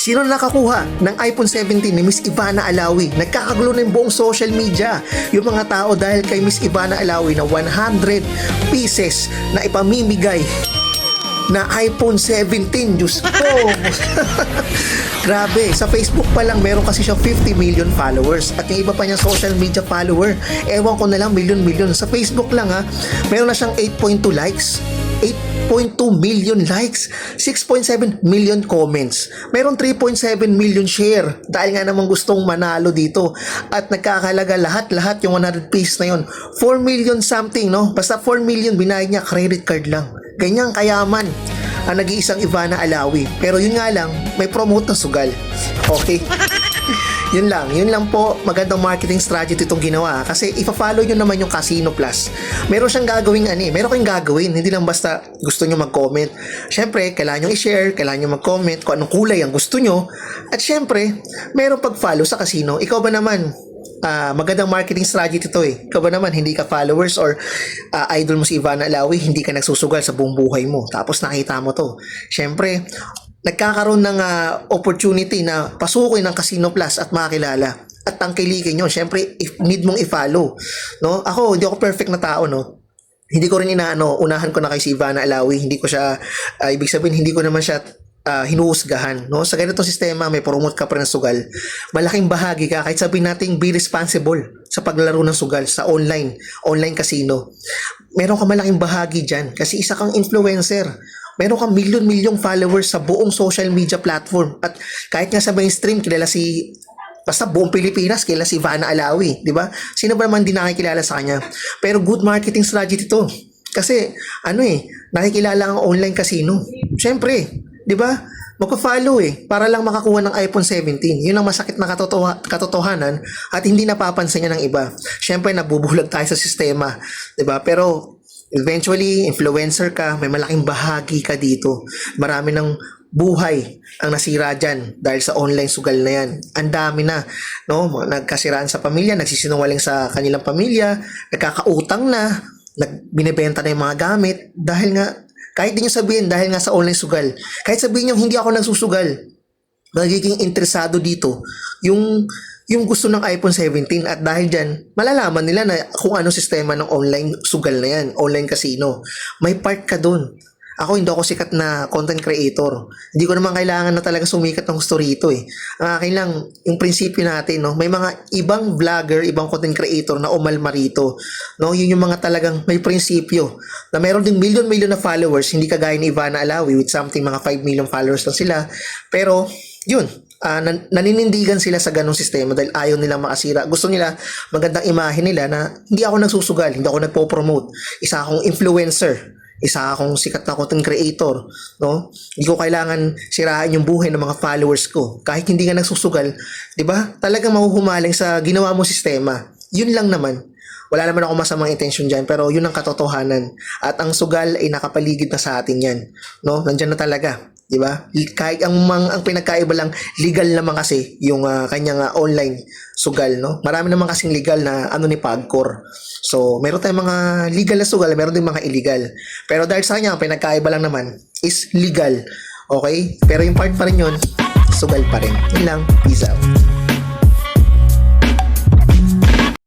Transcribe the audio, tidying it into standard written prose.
Sino nakakuha ng iPhone 17 ni Miss Ivana Alawi? Nagkakagulo na yung buong social media. Yung mga tao dahil kay Miss Ivana Alawi na 100 pieces na ipamimigay na iPhone 17. Diyos ko. Grabe. Sa Facebook pa lang meron kasi siya 50 million followers. At yung iba pa niya social media follower, ewan ko na lang million. Sa Facebook lang meron na siyang 8.2 likes. 8.2 million likes, 6.7 million comments, meron 3.7 million share dahil nga naman gustong manalo dito at nagkakalaga lahat yung 100 piece na yon 4 million something, no? Basta 4 million binayad niya credit card lang. Ganyang kayaman ang nag-iisang Ivana Alawi. Pero yun nga lang, may promote na sugal. Okay? Yun lang po, magandang marketing strategy itong ginawa kasi ipa-follow nyo naman yung Casino Plus. Meron siyang gagawin meron kayong gagawin, hindi lang basta gusto nyo mag-comment. Syempre, kailangan nyo i-share, kailangan nyo mag-comment kung anong kulay ang gusto nyo. At syempre, meron pag-follow sa casino. Ikaw ba naman, magandang marketing strategy ito Ikaw ba naman, hindi ka followers or idol mo si Ivana Alawi, hindi ka nagsusugal sa buong buhay mo. Tapos nakita mo to. Syempre, nagkakaroon ng opportunity na pasukin ng Casino Plus at makakilala at tangkilikin nyo. Siyempre, need mong i-follow. No? Ako, hindi ako perfect na tao, no? Hindi ko rin unahan ko na kay si Ivana Alawi. Hindi ko siya, ibig sabihin, hindi ko naman siya hinuhusgahan. No? Sa ganitong sistema, may promote ka pa rin ng sugal. Malaking bahagi ka, kahit sabihin natin, be responsible sa paglaro ng sugal sa online casino. Meron ka malaking bahagi dyan kasi isa kang influencer. Meron kang milyon followers sa buong social media platform. At kahit nga sa mainstream, basta buong Pilipinas, kilala si Ivana Alawi. Di ba? Sino ba naman di nakikilala sa kanya? Pero good marketing strategy ito. Kasi, nakikilala ang online casino. Siyempre, di ba? Magpa-follow para lang makakuha ng iPhone 17. Yun ang masakit na katotohanan at hindi napapansin niya ng iba. Siyempre, nabubulag tayo sa sistema. Di ba? Pero, eventually, influencer ka, may malaking bahagi ka dito. Marami ng buhay ang nasira dyan dahil sa online sugal na yan. Ang dami na, no? Nagkasiraan sa pamilya, nagsisinungaling sa kanilang pamilya, nagkakautang na, binibenta na yung mga gamit dahil nga, kahit di nyo sabihin, dahil nga sa online sugal. Kahit sabihin nyo, hindi ako nagsusugal. Magiging interesado dito yung gusto ng iPhone 17 at dahil dyan, malalaman nila na kung ano sistema ng online sugal na yan, online casino. May part ka dun. Ako, hindi ako sikat na content creator. Hindi ko naman kailangan na talaga sumikat ng gusto rito Ang akin lang, yung prinsipyo natin, no? May mga ibang vlogger, ibang content creator na umalma rito. No? Yun yung mga talagang may prinsipyo. Na meron ding million na followers, hindi kagaya ni Ivana Alawi with something mga 5 million followers lang sila. Pero, yun, naninindigan sila sa ganong sistema dahil ayaw nilang makasira. Gusto nila magandang imahe nila na hindi ako nagsusugal, hindi ako nagpo-promote. Isa akong influencer, isa akong sikat na content creator, no? Hindi ko kailangan sirain yung buhay ng mga followers ko. Kahit hindi ka nagsusugal, 'di ba? Talagang mahuhumaling sa ginawa mo sistema. Yun lang naman. Wala naman ako masamang intention diyan, pero yun ang katotohanan. At ang sugal ay nakapaligid na sa atin 'yan, no? Nandiyan na talaga. Di ba? Kahit ang pinagkaiba lang, legal naman kasi yung kanyang online sugal, no? Marami naman kasing legal na ni Pagcor. So, meron tayong mga legal na sugal, meron din mga illegal. Pero dahil sa kanya, ang pinagkaiba lang naman is legal. Okay? Pero yung part pa rin yun, sugal pa rin. Yun lang. Peace out.